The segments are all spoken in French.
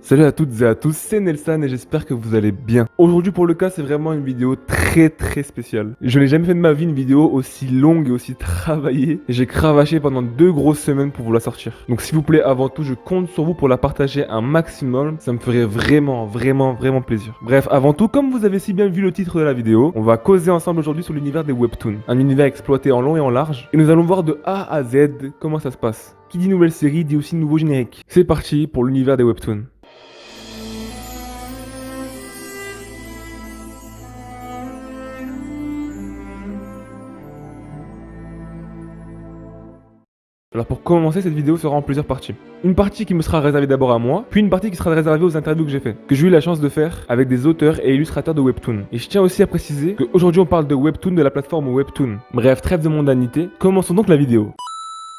Salut à toutes et à tous, c'est Nelson et j'espère que vous allez bien. Aujourd'hui pour le cas, c'est vraiment une vidéo très spéciale. Je n'ai jamais fait de ma vie une vidéo aussi longue et aussi travaillée. Et j'ai cravaché pendant 2 grosses semaines pour vous la sortir. Donc s'il vous plaît, avant tout, je compte sur vous pour la partager un maximum. Ça me ferait vraiment plaisir. Bref, avant tout, comme vous avez si bien vu le titre de la vidéo, on va causer ensemble aujourd'hui sur l'univers des webtoons. Un univers exploité en long et en large. Et nous allons voir de A à Z comment ça se passe. Qui dit nouvelle série dit aussi nouveau générique. C'est parti pour l'univers des webtoons. Alors pour commencer, cette vidéo sera en plusieurs parties. Une partie qui me sera réservée d'abord à moi, puis une partie qui sera réservée aux interviews que j'ai fait, que j'ai eu la chance de faire avec des auteurs et illustrateurs de webtoon. Et je tiens aussi à préciser qu'aujourd'hui on parle de webtoon de la plateforme Webtoon. Bref, trêve de mondanité, commençons donc la vidéo.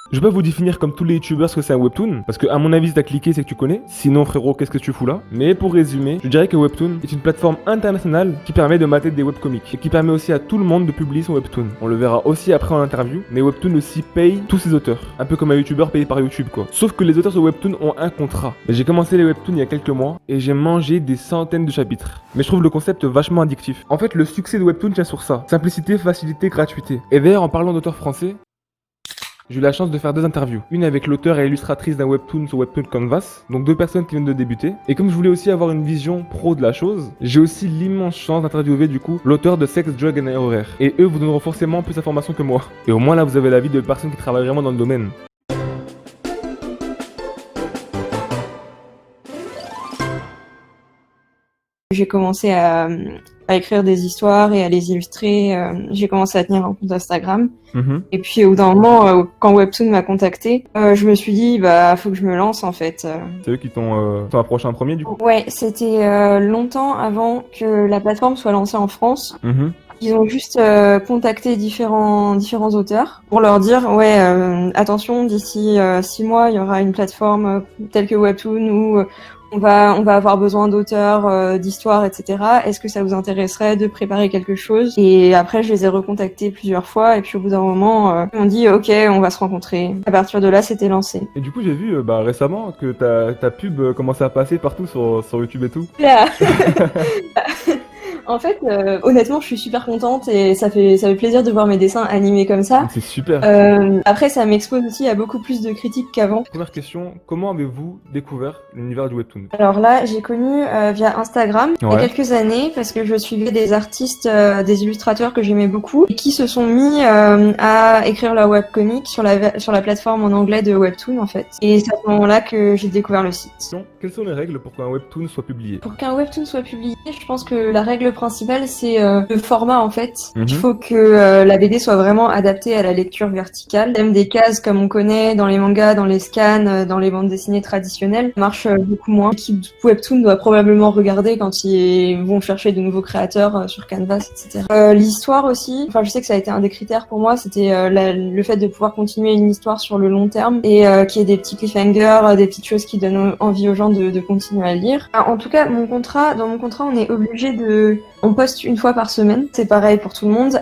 Je vais pas vous définir comme tous les youtubeurs ce que c'est un webtoon, parce que à mon avis si t'as cliqué c'est que tu connais, sinon frérot qu'est-ce que tu fous là? Mais pour résumer, je dirais que Webtoon est une plateforme internationale qui permet de mater des webcomics, et qui permet aussi à tout le monde de publier son webtoon. On le verra aussi après en interview, mais Webtoon aussi paye tous ses auteurs, un peu comme un youtubeur payé par YouTube quoi. Sauf que les auteurs sur Webtoon ont un contrat. Et j'ai commencé les webtoons il y a quelques mois, et j'ai mangé des centaines de chapitres. Mais je trouve le concept vachement addictif. En fait le succès de Webtoon tient sur ça, simplicité, facilité, gratuité. Et d'ailleurs en parlant d'auteurs français, j'ai eu la chance de faire 2 interviews. Une avec l'auteur et illustratrice d'un webtoon sur Webtoon Canvas, donc 2 personnes qui viennent de débuter. Et comme je voulais aussi avoir une vision pro de la chose, j'ai aussi l'immense chance d'interviewer du coup l'auteur de Sex, Drug and Horror. Et eux vous donneront forcément plus d'informations que moi. Et au moins là vous avez l'avis de personnes qui travaillent vraiment dans le domaine. J'ai commencé à écrire des histoires et à les illustrer. J'ai commencé à tenir un compte Instagram. Et puis au bout d'un moment, quand Webtoon m'a contacté, je me suis dit, bah, faut que je me lance en fait. C'est eux qui t'ont approché en premier du coup? Ouais, c'était longtemps avant que la plateforme soit lancée en France. Ils ont juste contacté différents auteurs pour leur dire, ouais, attention, d'ici 6 mois, il y aura une plateforme telle que Webtoon où on va avoir besoin d'auteurs, d'histoires, etc. Est-ce que ça vous intéresserait de préparer quelque chose? Et après, je les ai recontactés plusieurs fois. Et puis au bout d'un moment, ils m'ont dit, ok, on va se rencontrer. À partir de là, c'était lancé. Et du coup j'ai vu récemment que ta pub commençait à passer partout sur YouTube et tout. Là. En fait, honnêtement, je suis super contente et ça fait plaisir de voir mes dessins animés comme ça. C'est super. Après, ça m'expose aussi à beaucoup plus de critiques qu'avant. Première question, comment avez-vous découvert l'univers du webtoon? Alors là, j'ai connu via Instagram il y a Ouais. quelques années parce que je suivais des artistes, des illustrateurs que j'aimais beaucoup et qui se sont mis à écrire leur webcomic sur la plateforme en anglais de Webtoon en fait. Et c'est à ce moment-là que j'ai découvert le site. Quelles sont les règles pour qu'un webtoon soit publié? Pour qu'un webtoon soit publié, je pense que la règle principale c'est le format en fait. Il Mhm. faut que la BD soit vraiment adaptée à la lecture verticale. Même des cases comme on connaît dans les mangas, dans les scans, dans les bandes dessinées traditionnelles marche beaucoup moins. L'équipe Webtoon doit probablement regarder quand ils vont chercher de nouveaux créateurs sur Canvas, etc. L'histoire aussi, enfin je sais que ça a été un des critères pour moi, c'était le fait de pouvoir continuer une histoire sur le long terme et qu'il y ait des petits cliffhangers, des petites choses qui donnent envie aux gens de continuer à lire. En tout cas, dans mon contrat, on est obligé on poste une fois par semaine. C'est pareil pour tout le monde.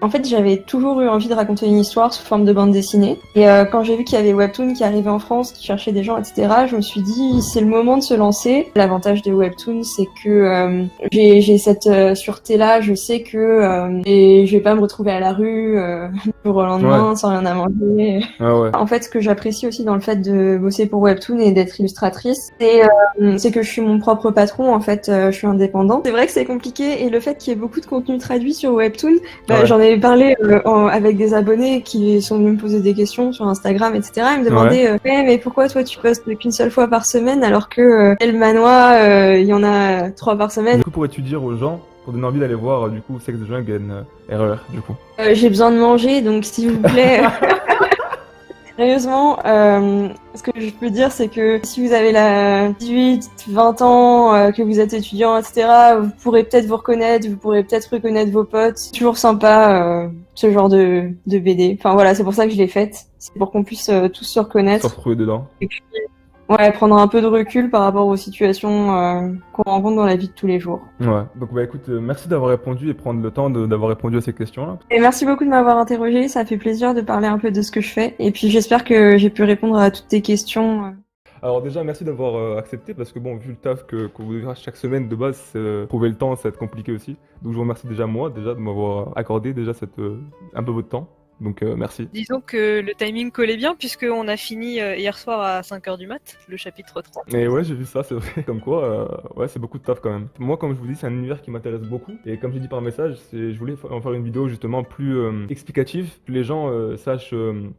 En fait, j'avais toujours eu envie de raconter une histoire sous forme de bande dessinée. Et quand j'ai vu qu'il y avait Webtoon qui arrivait en France, qui cherchait des gens, etc., je me suis dit, c'est le moment de se lancer. L'avantage de Webtoon, c'est que j'ai cette sûreté-là. Je sais que je vais pas me retrouver à la rue du jour au lendemain sans rien à manger. Ah ouais. En fait, ce que j'apprécie aussi dans le fait de bosser pour Webtoon et d'être illustratrice, c'est que je suis mon propre patron. En fait, je suis indépendante. C'est vrai que c'est compliqué et le fait qu'il y ait beaucoup de contenu traduit sur Webtoon, j'en ai parlé avec des abonnés qui sont venus me poser des questions sur Instagram, etc. Ils me demandaient ouais, mais pourquoi toi tu postes qu'une seule fois par semaine alors que El Manoir, il y en a 3 par semaine. Du coup, pourrais-tu dire aux gens pour donner envie d'aller voir du coup Sex, Drug and Horror du coup? J'ai besoin de manger, donc s'il vous plaît. Sérieusement, ce que je peux dire, c'est que si vous avez 18, 20 ans, que vous êtes étudiant, etc., vous pourrez peut-être vous reconnaître, vous pourrez peut-être reconnaître vos potes. C'est toujours sympa, ce genre de BD. Enfin voilà, c'est pour ça que je l'ai faite. C'est pour qu'on puisse tous se reconnaître. Se retrouver dedans. Et puis, ouais, prendre un peu de recul par rapport aux situations qu'on rencontre dans la vie de tous les jours. Ouais, donc écoute, merci d'avoir répondu et prendre le temps d'avoir répondu à ces questions-là. Et merci beaucoup de m'avoir interrogé, ça fait plaisir de parler un peu de ce que je fais. Et puis j'espère que j'ai pu répondre à toutes tes questions. Alors déjà, merci d'avoir accepté parce que bon, vu le taf que vous devez faire chaque semaine de base, trouver le temps, ça va être compliqué aussi. Donc je vous remercie déjà moi, déjà de m'avoir accordé déjà un peu votre temps. Donc merci. Disons que le timing collait bien puisqu'on a fini hier soir à 5h du mat, le chapitre 3. Et ouais, j'ai vu ça, c'est vrai. Comme quoi, ouais, c'est beaucoup de taf quand même. Moi, comme je vous dis, c'est un univers qui m'intéresse beaucoup. Et comme j'ai dit par message, je voulais en faire une vidéo justement plus explicative, que les gens sachent,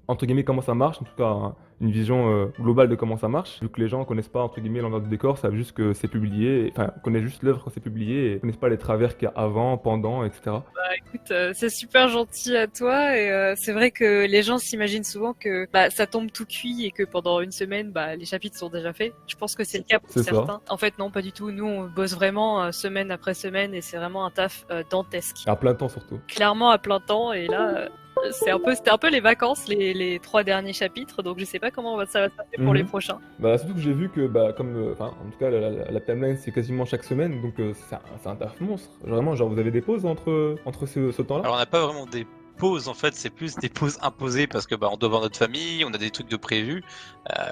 entre guillemets, comment ça marche. En tout cas, une vision globale de comment ça marche. Vu que les gens connaissent pas, entre guillemets, l'envers du décor, savent juste que c'est publié. Enfin, connaissent juste l'œuvre quand c'est publié et connaissent pas les travers qu'il y a avant, pendant, etc. Bah écoute, c'est super gentil à toi et c'est vrai que les gens s'imaginent souvent que ça tombe tout cuit et que pendant une semaine, les chapitres sont déjà faits. Je pense que c'est le cas pour C'est ça. certains. En fait, non, pas du tout. Nous, on bosse vraiment semaine après semaine et c'est vraiment un taf dantesque. À plein temps surtout. Clairement à plein temps et là, c'était un peu les vacances, les 3 derniers chapitres, donc je sais pas comment ça va se passer pour les prochains. Bah, surtout que j'ai vu que, comme, enfin, en tout cas, la timeline c'est quasiment chaque semaine, donc c'est un taf monstre. Vraiment, genre, vous avez des pauses entre ce temps-là? Alors on n'a pas vraiment des pauses en fait, c'est plus des pauses imposées parce que on doit voir notre famille, on a des trucs de prévus.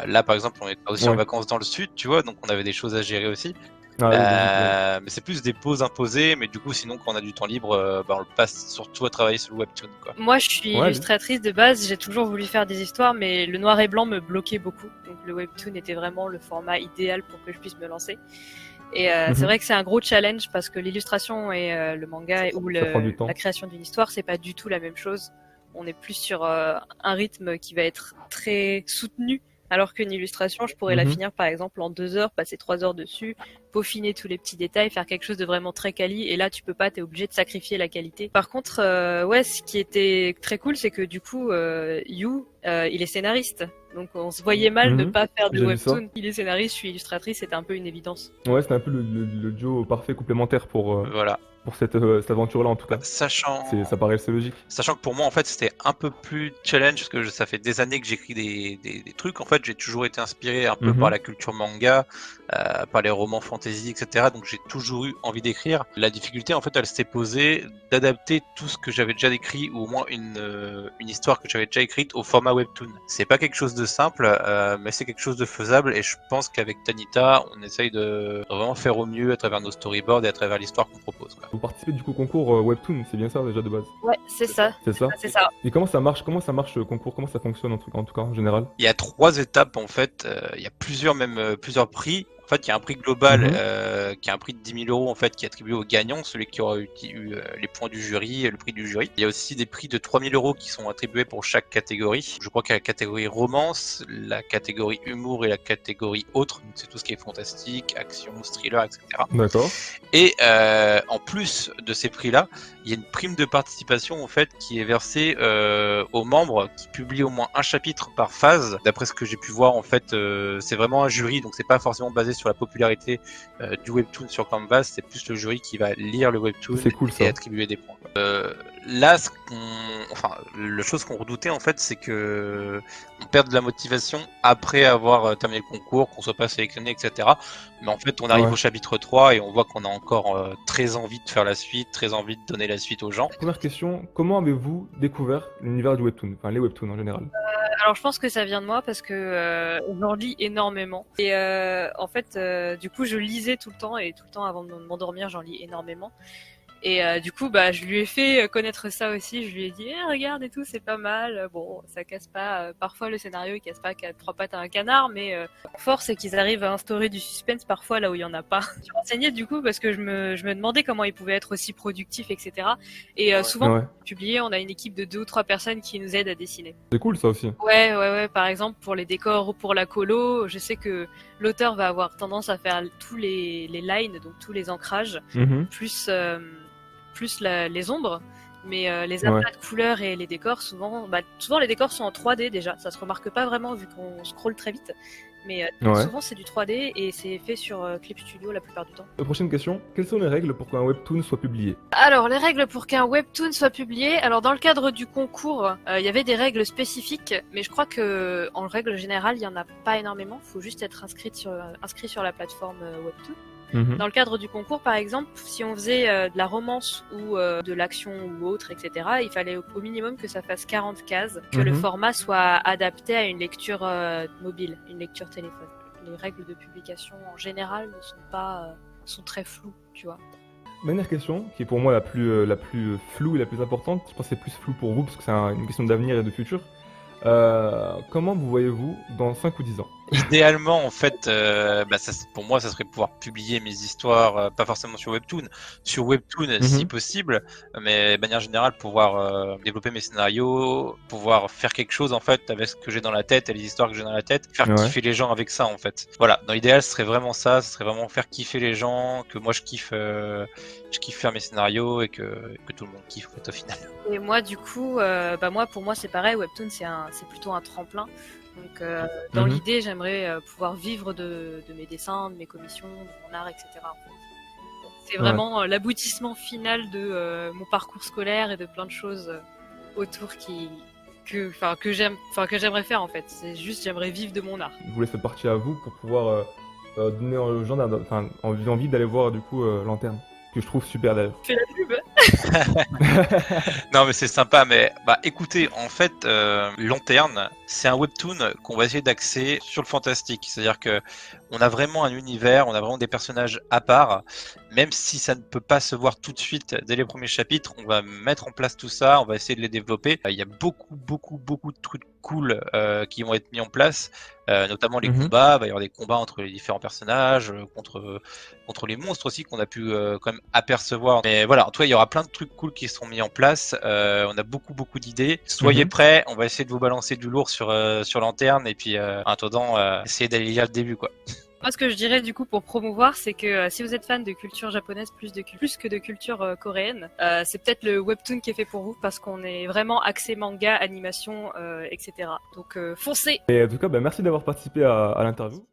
Là par exemple on est aussi en Ouais. vacances dans le sud, tu vois, donc on avait des choses à gérer aussi. Ah oui, logique, ouais. Mais c'est plus des pauses imposées, mais du coup sinon quand on a du temps libre, on le passe surtout à travailler sur le webtoon quoi. Moi, je suis Ouais, illustratrice de base, j'ai toujours voulu faire des histoires, mais le noir et blanc me bloquait beaucoup. Donc le webtoon était vraiment le format idéal pour que je puisse me lancer. Et c'est vrai que c'est un gros challenge parce que l'illustration et le manga ou Ça prend du temps. la création d'une histoire, c'est pas du tout la même chose. On est plus sur un rythme qui va être très soutenu. Alors qu'une illustration, je pourrais la finir par exemple en 2 heures, passer 3 heures dessus, peaufiner tous les petits détails, faire quelque chose de vraiment très quali. Et là, tu peux pas, t'es obligé de sacrifier la qualité. Par contre, ouais, ce qui était très cool, c'est que du coup, You, il est scénariste. Donc on se voyait mal de pas faire de J'ai vu ça. webtoon. Il est scénariste, je suis illustratrice, c'était un peu une évidence. Ouais, c'était un peu le duo parfait complémentaire Voilà. pour cette aventure-là en tout cas. Sachant Ça paraissait logique. que pour moi en fait c'était un peu plus challenge parce que ça fait des années que j'écris des trucs. En fait j'ai toujours été inspiré un peu par la culture manga, par les romans fantasy, etc. Donc j'ai toujours eu envie d'écrire. La difficulté en fait elle s'était posée d'adapter tout ce que j'avais déjà écrit ou au moins une histoire que j'avais déjà écrite au format webtoon. C'est pas quelque chose de simple, mais c'est quelque chose de faisable et je pense qu'avec Tanita on essaye de vraiment faire au mieux à travers nos storyboards et à travers l'histoire qu'on propose quoi. Vous participez du coup au concours Webtoon, c'est bien ça déjà de base? Ouais, c'est ça. C'est ça? C'est ça. Et comment ça marche le concours? Comment ça fonctionne en tout cas en général? Il y a 3 étapes en fait, il y a plusieurs prix. En fait, il y a un prix global qui est un prix de 10 000 € en fait qui est attribué au gagnant, celui qui aura eu les points du jury, le prix du jury. Il y a aussi des prix de 3 000 € qui sont attribués pour chaque catégorie. Je crois qu'il y a la catégorie romance, la catégorie humour et la catégorie autre. Donc c'est tout ce qui est fantastique, action, thriller, etc. D'accord. Et en plus de ces prix-là, il y a une prime de participation en fait qui est versée aux membres qui publient au moins un chapitre par phase. D'après ce que j'ai pu voir, en fait, c'est vraiment un jury, donc c'est pas forcément basé sur la popularité du webtoon sur Canvas. C'est plus le jury qui va lire le webtoon C'est cool, ça. et attribuer des points. Là, la chose qu'on redoutait en fait, c'est que on perde de la motivation après avoir terminé le concours, qu'on soit pas sélectionné, etc. Mais en fait, on arrive au chapitre 3 et on voit qu'on a encore très envie de faire la suite, très envie de donner la suite aux gens. Première question, comment avez-vous découvert l'univers du webtoon? Enfin, les webtoons en général. Alors je pense que ça vient de moi parce que j'en lis énormément et en fait du coup je lisais tout le temps et tout le temps avant de m'endormir j'en lis énormément. Et du coup, je lui ai fait connaître ça aussi. Je lui ai dit, regarde et tout, c'est pas mal. Bon, ça casse pas. Parfois, le scénario, il casse pas 3 pattes à un canard, mais fort, c'est qu'ils arrivent à instaurer du suspense parfois là où il y en a pas. Je me renseignais du coup parce que je me demandais comment ils pouvaient être aussi productifs, etc. Et souvent, publié, on a une équipe de 2 ou 3 personnes qui nous aident à dessiner. C'est cool ça aussi. Ouais. Par exemple, pour les décors ou pour la colo, je sais que l'auteur va avoir tendance à faire tous les lines, donc tous les ancrages, plus les ombres, mais les aplats de couleurs et les décors, souvent les décors sont en 3D déjà, ça se remarque pas vraiment vu qu'on scrolle très vite, mais souvent c'est du 3D et c'est fait sur Clip Studio la plupart du temps. Prochaine question, quelles sont les règles pour qu'un webtoon soit publié? Alors les règles pour qu'un webtoon soit publié, alors dans le cadre du concours, il y avait des règles spécifiques, mais je crois que en règle générale il y en a pas énormément, faut juste être inscrit sur la plateforme webtoon. Dans le cadre du concours, par exemple, si on faisait de la romance ou de l'action ou autre, etc., il fallait au minimum que ça fasse 40 cases, que le format soit adapté à une lecture mobile, une lecture téléphone. les règles de publication en général ne sont pas sont très floues, tu vois. Dernière question, qui est pour moi la plus floue et la plus importante. Je pense que c'est plus flou pour vous parce que c'est une question d'avenir et de futur. Comment vous voyez-vous dans 5 ou 10 ans? Idéalement, en fait, pour moi, ça serait pouvoir publier mes histoires, pas forcément sur Webtoon, si possible, mais de manière générale, pouvoir développer mes scénarios, pouvoir faire quelque chose en fait avec ce que j'ai dans la tête et les histoires que j'ai dans la tête, faire kiffer les gens avec ça en fait. Voilà, dans l'idéal, ce serait vraiment ça, ce serait vraiment faire kiffer les gens, que moi je kiffe faire mes scénarios et que tout le monde kiffe en fait, au final. Et moi, du coup, pour moi, c'est pareil. Webtoon, c'est plutôt un tremplin. Donc, dans l'idée, j'aimerais pouvoir vivre de mes dessins, de mes commissions, de mon art, etc. En fait. C'est vraiment l'aboutissement final de mon parcours scolaire et de plein de choses autour que j'aimerais faire en fait. C'est juste, j'aimerais vivre de mon art. Je vous laisse cette partie à vous pour pouvoir donner aux gens envie d'aller voir du coup Lanterne, que je trouve super d'ailleurs. Fais la pub. Non mais c'est sympa, mais écoutez, en fait Lanterne, c'est un webtoon qu'on va essayer d'axer sur le fantastique, c'est-à-dire que on a vraiment un univers, on a vraiment des personnages à part, même si ça ne peut pas se voir tout de suite dès les premiers chapitres, on va mettre en place tout ça, on va essayer de les développer. Il y a beaucoup de trucs cool qui vont être mis en place, notamment les combats, il va y avoir des combats entre les différents personnages, contre les monstres aussi qu'on a pu quand même apercevoir. Mais voilà, en tout cas, il y aura plein de trucs cool qui seront mis en place. On a beaucoup d'idées. Soyez prêts, on va essayer de vous balancer du lourd sur Lanterne et puis en attendant, essayer d'aller lire le début quoi. Moi, ce que je dirais du coup pour promouvoir, c'est que si vous êtes fan de culture japonaise plus que de culture coréenne, c'est peut-être le webtoon qui est fait pour vous parce qu'on est vraiment axé manga, animation, etc. Donc foncez. Et en tout cas, merci d'avoir participé à l'interview.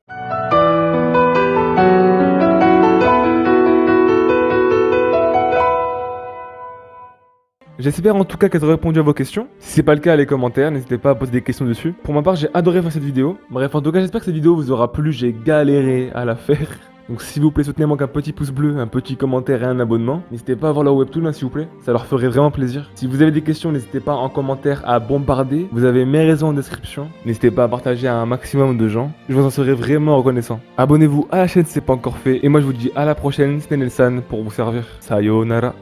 J'espère en tout cas qu'elle a répondu à vos questions. Si c'est pas le cas, les commentaires, n'hésitez pas à poser des questions dessus. Pour ma part, j'ai adoré faire cette vidéo. Bref, en tout cas, j'espère que cette vidéo vous aura plu. J'ai galéré à la faire. Donc s'il vous plaît, soutenez-moi avec un petit pouce bleu, un petit commentaire et un abonnement. N'hésitez pas à voir leur webtoon, s'il vous plaît. Ça leur ferait vraiment plaisir. Si vous avez des questions, n'hésitez pas en commentaire à bombarder. Vous avez mes réseaux en description. N'hésitez pas à partager à un maximum de gens. Je vous en serai vraiment reconnaissant. Abonnez-vous à la chaîne si c'est pas encore fait. Et moi, je vous dis à la prochaine. C'était Nelson pour vous servir. Sayonara.